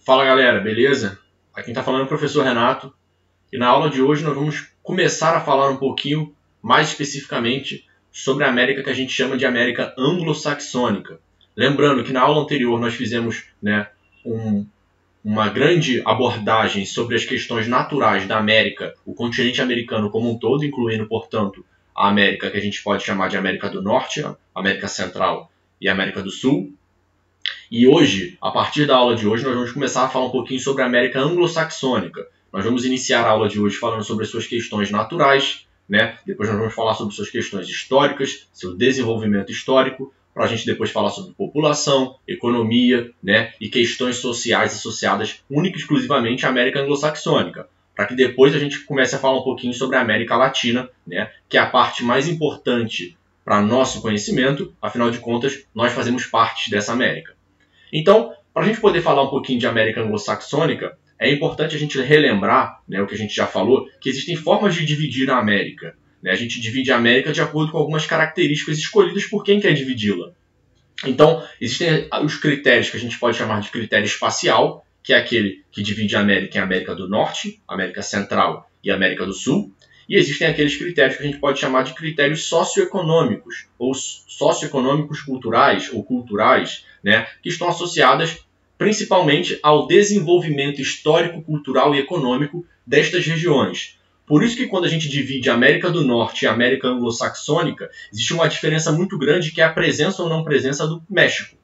Fala galera, beleza? Aqui quem está falando é o professor Renato e na aula de hoje nós vamos começar a falar um pouquinho mais especificamente sobre a América que a gente chama de América Anglo-Saxônica. Lembrando que na aula anterior nós fizemos uma grande abordagem sobre as questões naturais da América, o continente americano como um todo, incluindo, portanto, a América que a gente pode chamar de América do Norte, América Central e América do Sul. E hoje, a partir da aula de hoje, nós vamos começar a falar um pouquinho sobre a América Anglo-Saxônica. Nós vamos iniciar a aula de hoje falando sobre as suas questões naturais, né? Depois nós vamos falar sobre suas questões históricas, seu desenvolvimento histórico, para a gente depois falar sobre população, economia, né? E questões sociais associadas única e exclusivamente à América Anglo-Saxônica, para que depois a gente comece a falar um pouquinho sobre a América Latina, né? Que é a parte mais importante para nosso conhecimento, afinal de contas, nós fazemos parte dessa América. Então, para a gente poder falar um pouquinho de América Anglo-Saxônica, é importante a gente relembrar, né, o que a gente já falou, que existem formas de dividir a América. Né? A gente divide a América de acordo com algumas características escolhidas por quem quer dividi-la. Então, existem os critérios que a gente pode chamar de critério espacial, que é aquele que divide a América em América do Norte, América Central e América do Sul. E existem aqueles critérios que a gente pode chamar de critérios socioeconômicos, ou socioeconômicos culturais, ou culturais, né, que estão associadas principalmente ao desenvolvimento histórico, cultural e econômico destas regiões. Por isso que quando a gente divide a América do Norte e a América Anglo-Saxônica, existe uma diferença muito grande que é a presença ou não presença do México.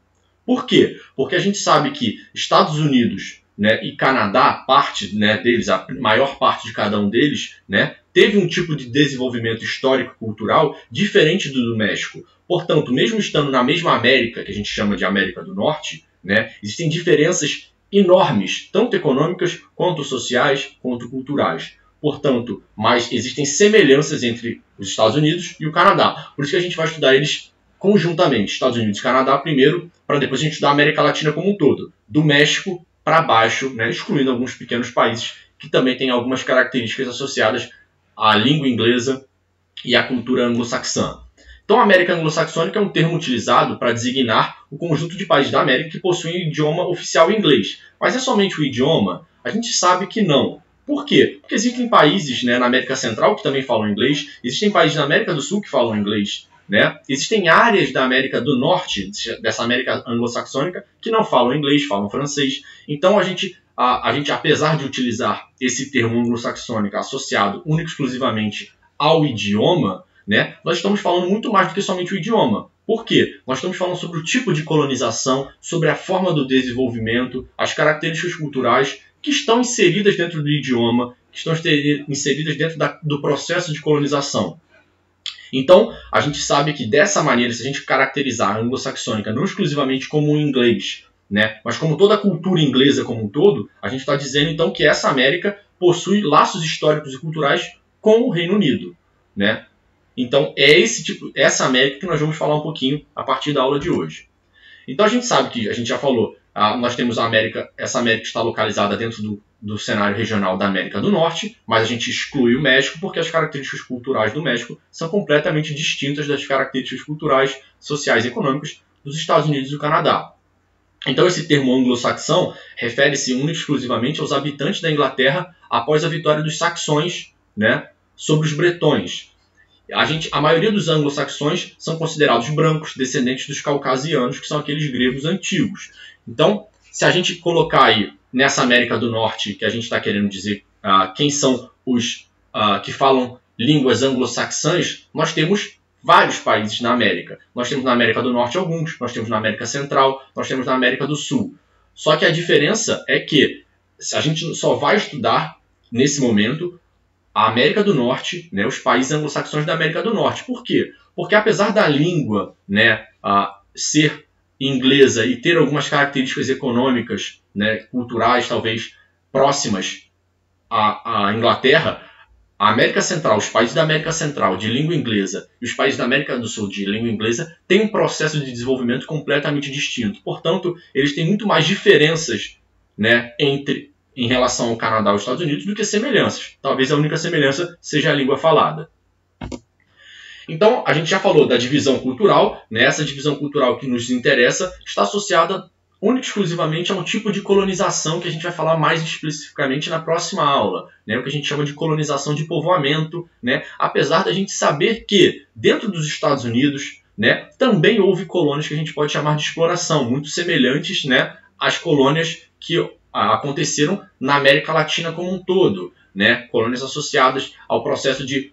Por quê? Porque a gente sabe que Estados Unidos, né, e Canadá, parte, né, deles, a maior parte de cada um deles, né, teve um tipo de desenvolvimento histórico-cultural diferente do México. Portanto, mesmo estando na mesma América, que a gente chama de América do Norte, né, existem diferenças enormes, tanto econômicas, quanto sociais, quanto culturais. Portanto, mas existem semelhanças entre os Estados Unidos e o Canadá. Por isso que a gente vai estudar eles conjuntamente, Estados Unidos e Canadá primeiro, para depois a gente estudar a América Latina como um todo, do México para baixo, né, excluindo alguns pequenos países que também têm algumas características associadas à língua inglesa e à cultura anglo-saxã. Então, a América Anglo-Saxônica é um termo utilizado para designar o conjunto de países da América que possuem idioma oficial inglês. Mas é somente o idioma? A gente sabe que não. Por quê? Porque existem países, né, na América Central que também falam inglês, existem países na América do Sul que falam inglês, né? Existem áreas da América do Norte, dessa América anglo-saxônica, que não falam inglês, falam francês. Então, a gente, apesar de utilizar esse termo anglo-saxônica associado única e exclusivamente ao idioma, né, nós estamos falando muito mais do que somente o idioma. Por quê? Nós estamos falando sobre o tipo de colonização, sobre a forma do desenvolvimento, as características culturais que estão inseridas dentro do idioma, que estão inseridas dentro do processo de colonização. Então, a gente sabe que dessa maneira, se a gente caracterizar a anglo-saxônica não exclusivamente como o inglês, né, mas como toda a cultura inglesa como um todo, a gente está dizendo então que essa América possui laços históricos e culturais com o Reino Unido, né? Então, é essa América que nós vamos falar um pouquinho a partir da aula de hoje. Então, a gente sabe que, a gente já falou, nós temos essa América está localizada dentro do cenário regional da América do Norte, mas a gente exclui o México porque as características culturais do México são completamente distintas das características culturais, sociais e econômicas dos Estados Unidos e do Canadá. Então, esse termo anglo-saxão refere-se única e exclusivamente aos habitantes da Inglaterra após a vitória dos saxões, né, sobre os bretões. A maioria dos anglo-saxões são considerados brancos, descendentes dos caucasianos, que são aqueles gregos antigos. Então, se a gente colocar aí nessa América do Norte, que a gente está querendo dizer quem são os que falam línguas anglo-saxãs, nós temos vários países na América. Nós temos na América do Norte alguns, nós temos na América Central, nós temos na América do Sul. Só que a diferença é que a gente só vai estudar, nesse momento, a América do Norte, né, os países anglo-saxões da América do Norte. Por quê? Porque apesar da língua, né, ser inglesa e ter algumas características econômicas, né, culturais, talvez próximas à Inglaterra, a América Central, os países da América Central de língua inglesa e os países da América do Sul de língua inglesa têm um processo de desenvolvimento completamente distinto. Portanto, eles têm muito mais diferenças, né, em relação ao Canadá e aos Estados Unidos do que semelhanças. Talvez a única semelhança seja a língua falada. Então, a gente já falou da divisão cultural, né? Essa divisão cultural que nos interessa está associada única e exclusivamente a um tipo de colonização que a gente vai falar mais especificamente na próxima aula, né? O que a gente chama de colonização de povoamento, né? Apesar da gente saber que dentro dos Estados Unidos, né, também houve colônias que a gente pode chamar de exploração, muito semelhantes, né, às colônias que aconteceram na América Latina como um todo, né? Colônias associadas ao processo de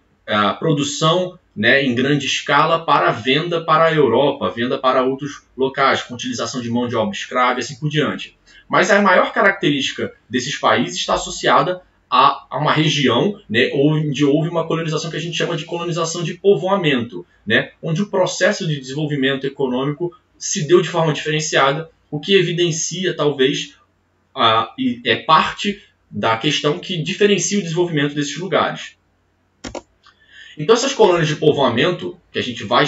produção, né, em grande escala para venda para a Europa, venda para outros locais, com utilização de mão de obra escrava e assim por diante. Mas a maior característica desses países está associada a uma região, né, onde houve uma colonização que a gente chama de colonização de povoamento, né, onde o processo de desenvolvimento econômico se deu de forma diferenciada, o que evidencia, talvez, e é parte da questão que diferencia o desenvolvimento desses lugares. Então essas colônias de povoamento, que a gente vai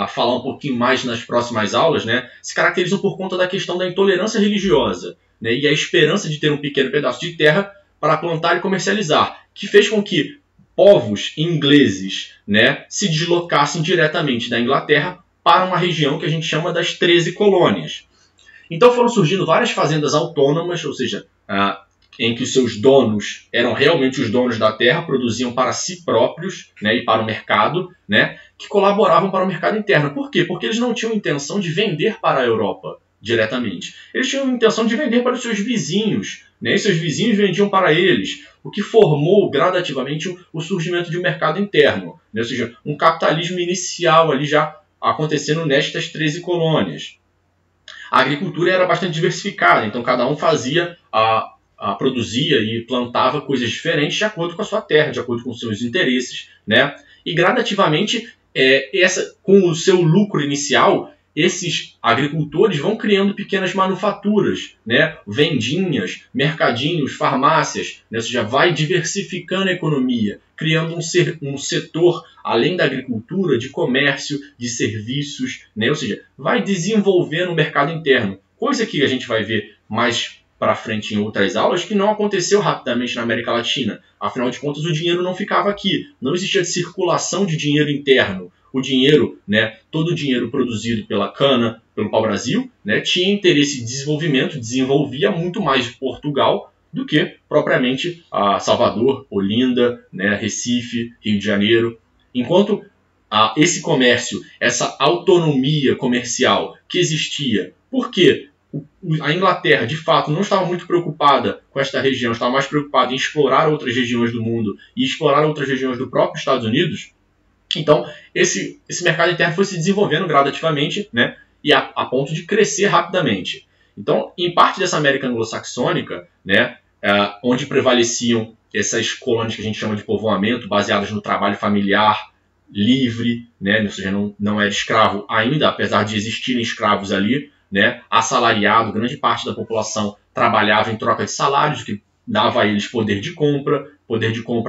falar um pouquinho mais nas próximas aulas, né, se caracterizam por conta da questão da intolerância religiosa, né, e a esperança de ter um pequeno pedaço de terra para plantar e comercializar, que fez com que povos ingleses, né, se deslocassem diretamente da Inglaterra para uma região que a gente chama das 13 colônias. Então foram surgindo várias fazendas autônomas, ou seja, em que os seus donos eram realmente os donos da terra, produziam para si próprios, né, e para o mercado, né, que colaboravam para o mercado interno. Por quê? Porque eles não tinham intenção de vender para a Europa diretamente. Eles tinham intenção de vender para os seus vizinhos, né, e seus vizinhos vendiam para eles, o que formou gradativamente o surgimento de um mercado interno, né, ou seja, um capitalismo inicial ali já acontecendo nestas 13 colônias. A agricultura era bastante diversificada, então cada um fazia produzia e plantava coisas diferentes de acordo com a sua terra, de acordo com os seus interesses, né? E gradativamente, com o seu lucro inicial, esses agricultores vão criando pequenas manufaturas, né? Vendinhas, mercadinhos, farmácias, né? Ou seja, vai diversificando a economia, criando um setor, além da agricultura, de comércio, de serviços, né? Ou seja, vai desenvolvendo o mercado interno, coisa que a gente vai ver mais para frente em outras aulas, que não aconteceu rapidamente na América Latina. Afinal de contas, o dinheiro não ficava aqui. Não existia circulação de dinheiro interno. O dinheiro, né, todo o dinheiro produzido pela cana, pelo pau-brasil, né, tinha interesse de desenvolvimento, desenvolvia muito mais Portugal do que propriamente Salvador, Olinda, né, Recife, Rio de Janeiro. Enquanto esse comércio, essa autonomia comercial que existia, por quê? A Inglaterra, de fato, não estava muito preocupada com esta região, estava mais preocupada em explorar outras regiões do mundo e explorar outras regiões do próprio Estados Unidos. Então, esse mercado interno foi se desenvolvendo gradativamente, né, e a ponto de crescer rapidamente. Então, em parte dessa América anglo-saxônica, né, onde prevaleciam essas colônias que a gente chama de povoamento, baseadas no trabalho familiar, livre, né, ou seja, não era escravo ainda, apesar de existirem escravos ali, né, assalariado, grande parte da população trabalhava em troca de salários, o que dava a eles poder de compra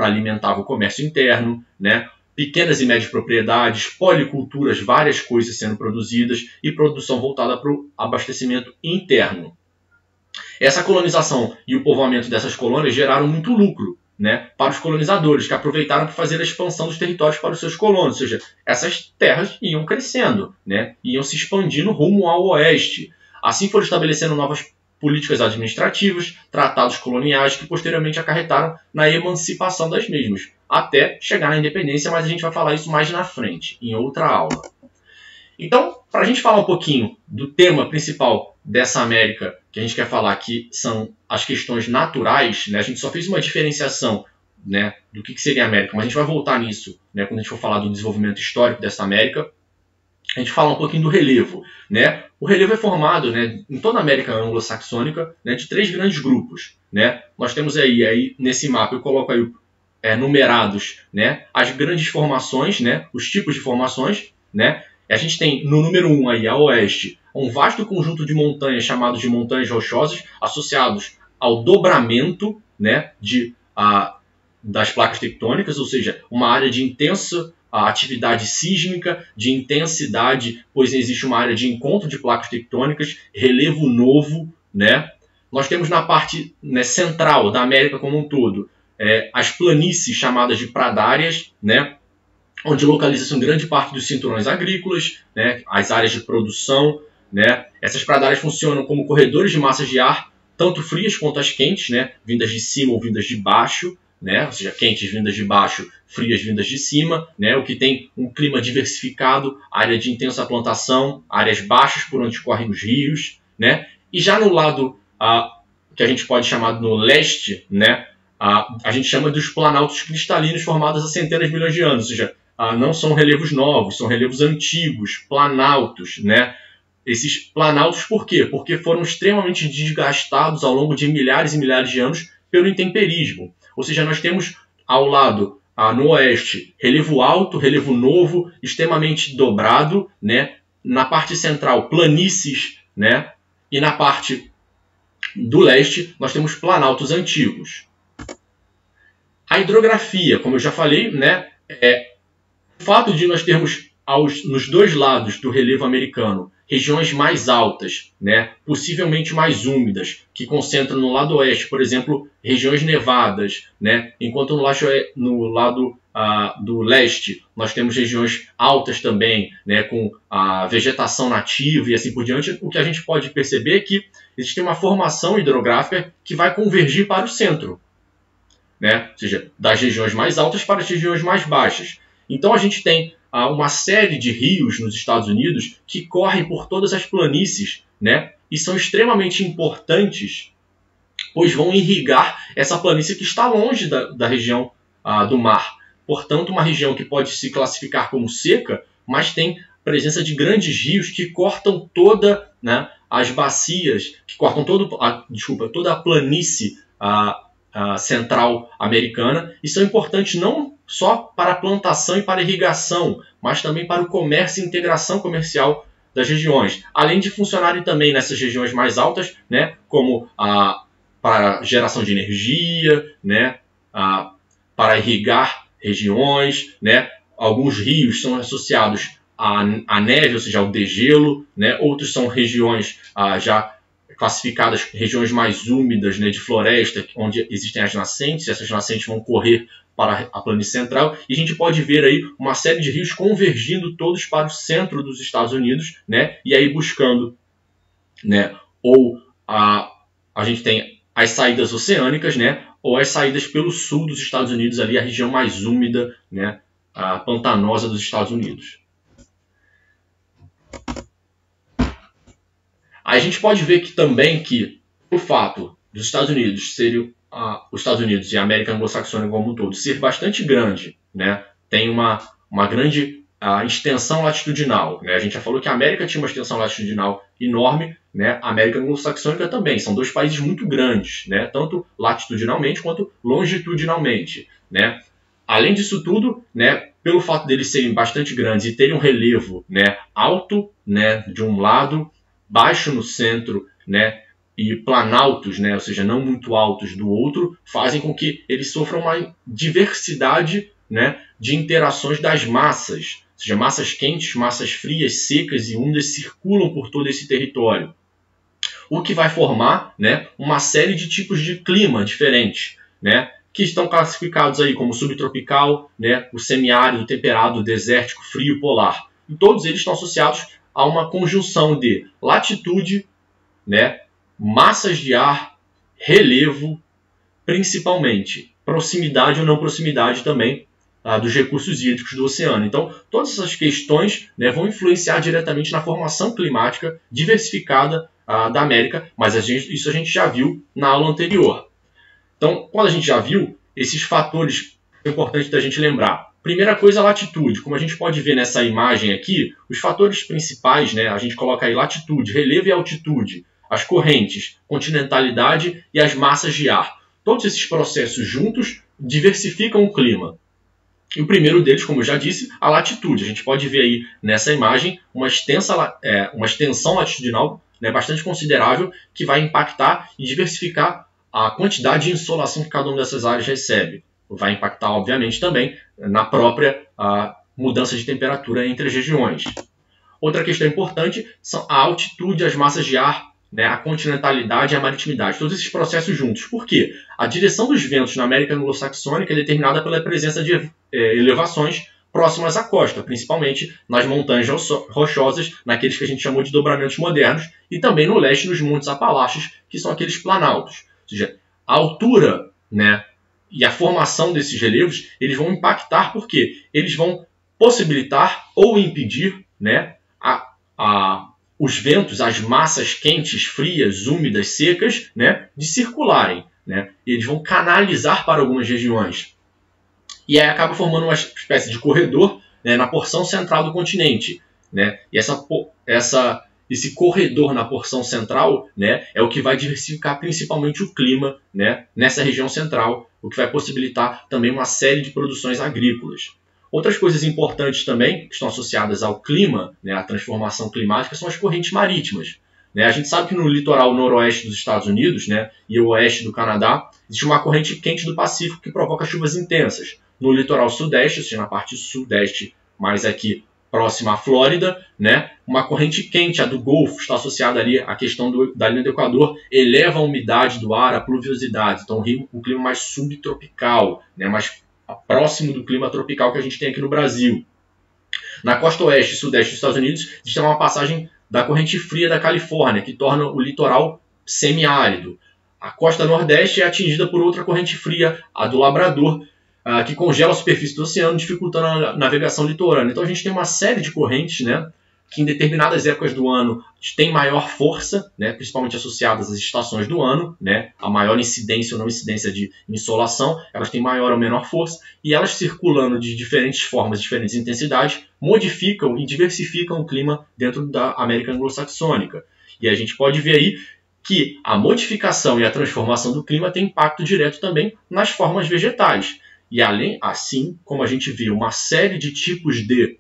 alimentava o comércio interno, né, pequenas e médias propriedades, policulturas, várias coisas sendo produzidas e produção voltada para o abastecimento interno. Essa colonização e o povoamento dessas colônias geraram muito lucro, né, para os colonizadores, que aproveitaram para fazer a expansão dos territórios para os seus colonos, ou seja, essas terras iam crescendo, né, iam se expandindo rumo ao oeste. Assim foram estabelecendo novas políticas administrativas, tratados coloniais que posteriormente acarretaram na emancipação das mesmas, até chegar na independência, mas a gente vai falar isso mais na frente, em outra aula. Então, para a gente falar um pouquinho do tema principal dessa América, que a gente quer falar aqui, são as questões naturais, né? A gente só fez uma diferenciação, né, do que seria a América, mas a gente vai voltar nisso, né, quando a gente for falar do desenvolvimento histórico dessa América. A gente fala um pouquinho do relevo, né? O relevo é formado, né, em toda a América anglo-saxônica, né, de 3 grandes grupos, né? Nós temos aí nesse mapa, eu coloco aí numerados, né, as grandes formações, né, os tipos de formações, né? A gente tem no número 1 aí, a oeste, um vasto conjunto de montanhas chamados de montanhas rochosas, associados ao dobramento, né, das placas tectônicas, ou seja, uma área de intensa atividade sísmica, de intensidade, pois existe uma área de encontro de placas tectônicas, relevo novo, né? Nós temos na parte, né, central da América como um todo, as planícies chamadas de pradárias, né, onde localiza-se grande parte dos cinturões agrícolas, né, as áreas de produção, né? Essas pradárias funcionam como corredores de massas de ar, tanto frias quanto as quentes, né? Vindas de cima ou vindas de baixo, né? Ou seja, quentes vindas de baixo, frias vindas de cima, né? O que tem um clima diversificado, área de intensa plantação, áreas baixas por onde correm os rios, né? E já no lado que a gente pode chamar no leste, né? A gente chama dos planaltos cristalinos formados há centenas de milhões de anos, ou seja, não são relevos novos, são relevos antigos, planaltos, né? Esses planaltos, por quê? Porque foram extremamente desgastados ao longo de milhares e milhares de anos pelo intemperismo. Ou seja, nós temos ao lado, no oeste, relevo alto, relevo novo, extremamente dobrado, né? Na parte central, planícies, né? E na parte do leste, nós temos planaltos antigos. A hidrografia, como eu já falei, né? O fato de nós termos nos dois lados do relevo americano regiões mais altas, né, possivelmente mais úmidas, que concentram no lado oeste, por exemplo, regiões nevadas, né, enquanto no lado do leste nós temos regiões altas também, né, com a vegetação nativa e assim por diante. O que a gente pode perceber é que existe uma formação hidrográfica que vai convergir para o centro, né, ou seja, das regiões mais altas para as regiões mais baixas. Então a gente tem uma série de rios nos Estados Unidos que correm por todas as planícies, né? E são extremamente importantes, pois vão irrigar essa planície que está longe da região do mar. Portanto, uma região que pode se classificar como seca, mas tem presença de grandes rios que cortam toda, né, as bacias, que cortam toda a planície central americana, e são importantes não só para a plantação e para a irrigação, mas também para o comércio e integração comercial das regiões, além de funcionarem também nessas regiões mais altas, né, como para geração de energia, né, para irrigar regiões, né. Alguns rios são associados à neve, ou seja, ao degelo, né. Outros são regiões já classificadas regiões mais úmidas, né, de floresta, onde existem as nascentes, e essas nascentes vão correr para a planície central, e a gente pode ver aí uma série de rios convergindo todos para o centro dos Estados Unidos, né, e aí buscando, né, ou a gente tem as saídas oceânicas, né, ou as saídas pelo sul dos Estados Unidos, ali a região mais úmida, né, pantanosa dos Estados Unidos. Aí a gente pode ver que também que o fato dos Estados Unidos serem os Estados Unidos e a América anglo-saxônica como um todo ser bastante grande, né, tem uma grande extensão latitudinal, né. A gente já falou que a América tinha uma extensão latitudinal enorme, né, a América anglo-saxônica também. São dois países muito grandes, né, tanto latitudinalmente quanto longitudinalmente, né. Além disso tudo, né, pelo fato deles serem bastante grandes e terem um relevo, né, alto, né, de um lado, baixo no centro, né, e planaltos, né, ou seja, não muito altos do outro, fazem com que eles sofram uma diversidade, né, de interações das massas, ou seja, massas quentes, massas frias, secas e úmidas circulam por todo esse território, o que vai formar, né, uma série de tipos de clima diferentes, né, que estão classificados aí como subtropical, né, o semiárido, temperado, desértico, frio, polar. E todos eles estão associados a uma conjunção de latitude, né, massas de ar, relevo, principalmente proximidade ou não proximidade também dos recursos hídricos do oceano. Então, todas essas questões, né, vão influenciar diretamente na formação climática diversificada da América, mas isso a gente já viu na aula anterior. Então, quando a gente já viu, esses fatores é importante da gente lembrar. Primeira coisa, a latitude. Como a gente pode ver nessa imagem aqui, os fatores principais, né, a gente coloca aí latitude, relevo e altitude, as correntes, continentalidade e as massas de ar. Todos esses processos juntos diversificam o clima. E o primeiro deles, como eu já disse, a latitude. A gente pode ver aí nessa imagem uma extensão latitudinal, né, bastante considerável, que vai impactar e diversificar a quantidade de insolação que cada uma dessas áreas recebe. Vai impactar, obviamente, também na própria mudança de temperatura entre as regiões. Outra questão importante são a altitude, as massas de ar, né, a continentalidade e a maritimidade. Todos esses processos juntos. Por quê? A direção dos ventos na América anglo-saxônica é determinada pela presença de elevações próximas à costa, principalmente nas montanhas rochosas, naqueles que a gente chamou de dobramentos modernos, e também no leste, nos Montes Apalaches, que são aqueles planaltos. Ou seja, a altura, né, e a formação desses relevos, eles vão impactar porque eles vão possibilitar ou impedir, né, os ventos, as massas quentes, frias, úmidas, secas, né, de circularem. Né? Eles vão canalizar para algumas regiões. E aí acaba formando uma espécie de corredor, né, na porção central do continente. Né? E esse corredor na porção central, né, é o que vai diversificar principalmente o clima, né, nessa região central, o que vai possibilitar também uma série de produções agrícolas. Outras coisas importantes também, que estão associadas ao clima, né, à transformação climática, são as correntes marítimas. Né? A gente sabe que no litoral noroeste dos Estados Unidos, né, e o oeste do Canadá, existe uma corrente quente do Pacífico que provoca chuvas intensas. No litoral sudeste, ou seja, na parte sudeste, mais aqui próxima à Flórida, né, uma corrente quente, a do Golfo, está associada ali à questão da linha do Equador, eleva a umidade do ar, a pluviosidade. Então, um clima mais subtropical, né, mais próximo do clima tropical que a gente tem aqui no Brasil. Na costa oeste e sudeste dos Estados Unidos, existe uma passagem da corrente fria da Califórnia, que torna o litoral semiárido. A costa nordeste é atingida por outra corrente fria, a do Labrador, que congela a superfície do oceano, dificultando a navegação litorânea. Então a gente tem uma série de correntes, né, que em determinadas épocas do ano têm maior força, né, principalmente associadas às estações do ano, né, a maior incidência ou não incidência de insolação, elas têm maior ou menor força, e elas circulando de diferentes formas, diferentes intensidades, modificam e diversificam o clima dentro da América anglo-saxônica. E a gente pode ver aí que a modificação e a transformação do clima tem impacto direto também nas formas vegetais. E além, assim como a gente vê uma série de tipos de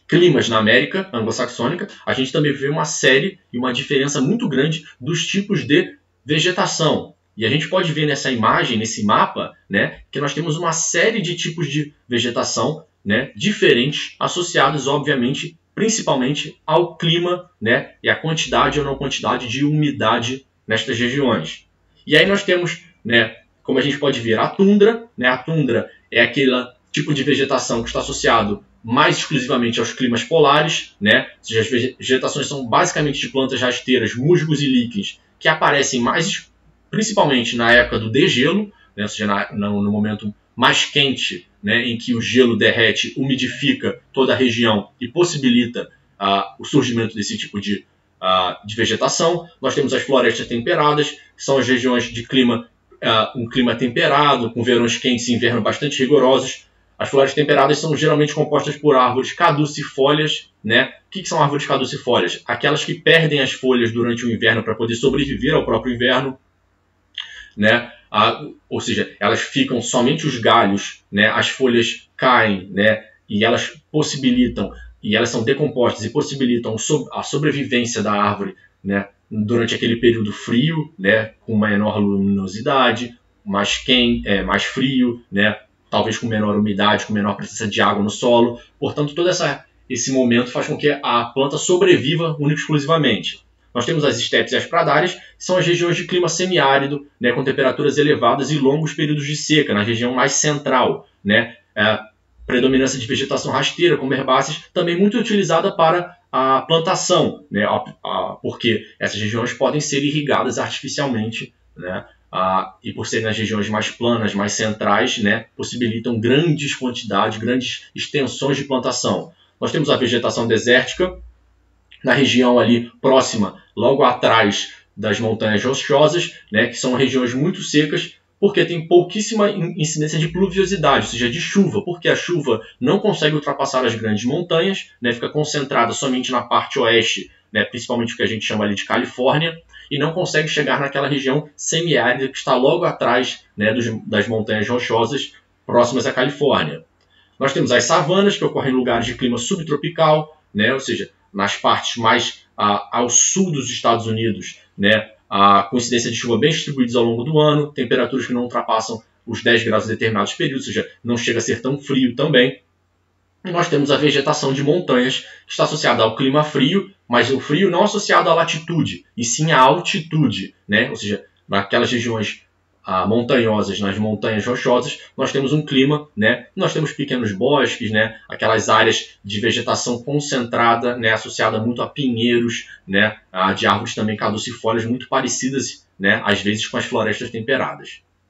climas na América anglo-saxônica, a gente também vê uma série e uma diferença muito grande dos tipos de vegetação. E a gente pode ver nessa imagem, nesse mapa, né, que nós temos uma série de tipos de vegetação, né, diferentes, associados, obviamente, principalmente ao clima, né, e à quantidade ou não quantidade de umidade nestas regiões. E aí nós temos, né, como a gente pode ver, a tundra. Né, a tundra é aquele tipo de vegetação que está associado mais exclusivamente aos climas polares, né? Ou seja, as vegetações são basicamente de plantas rasteiras, musgos e líquens, que aparecem mais, principalmente na época do degelo, né? Ou seja, no momento mais quente, né? Em que o gelo derrete, umidifica toda a região e possibilita o surgimento desse tipo de vegetação. Nós temos as florestas temperadas, que são as regiões de clima, um clima temperado, com verões quentes e invernos bastante rigorosos. As florestas temperadas são geralmente compostas por árvores caducifólias. Né? O que são árvores caducifólias? Aquelas que perdem as folhas durante o inverno para poder sobreviver ao próprio inverno. Né? Ou seja, elas ficam somente os galhos, né? As folhas caem, né? E elas possibilitam, e elas são decompostas e possibilitam a sobrevivência da árvore, né? Durante aquele período frio, né? Com menor luminosidade, mais quente, mais frio, né? Talvez com menor umidade, com menor presença de água no solo. Portanto, todo esse momento faz com que a planta sobreviva única e exclusivamente. Nós temos as estepes e as pradárias, que são as regiões de clima semiárido, né, com temperaturas elevadas e longos períodos de seca, na região mais central. Né, predominância de vegetação rasteira, como herbáceas, também muito utilizada para a plantação, né, porque essas regiões podem ser irrigadas artificialmente, né, e por serem nas regiões mais planas, mais centrais, né, possibilitam grandes quantidades, grandes extensões de plantação. Nós temos a vegetação desértica, na região ali próxima, logo atrás das montanhas rochosas, né, que são regiões muito secas, porque tem pouquíssima incidência de pluviosidade, ou seja, de chuva, porque a chuva não consegue ultrapassar as grandes montanhas, né, fica concentrada somente na parte oeste, né, principalmente o que a gente chama ali de Califórnia, e não consegue chegar naquela região semiárida que está logo atrás, né, das montanhas rochosas próximas à Califórnia. Nós temos as savanas, que ocorrem em lugares de clima subtropical, né, ou seja, nas partes mais ao sul dos Estados Unidos, né, com incidência de chuva bem distribuídas ao longo do ano, temperaturas que não ultrapassam os 10 graus em determinados períodos, ou seja, não chega a ser tão frio também. E nós temos a vegetação de montanhas, que está associada ao clima frio, mas o frio não associado à latitude, e sim à altitude, né? Ou seja, naquelas regiões montanhosas, nas montanhas rochosas, nós temos um clima, né? Nós temos pequenos bosques, né? Aquelas áreas de vegetação concentrada, né? Associada muito a pinheiros, né? De árvores também caducifólias muito parecidas, né? Às vezes com as florestas temperadas.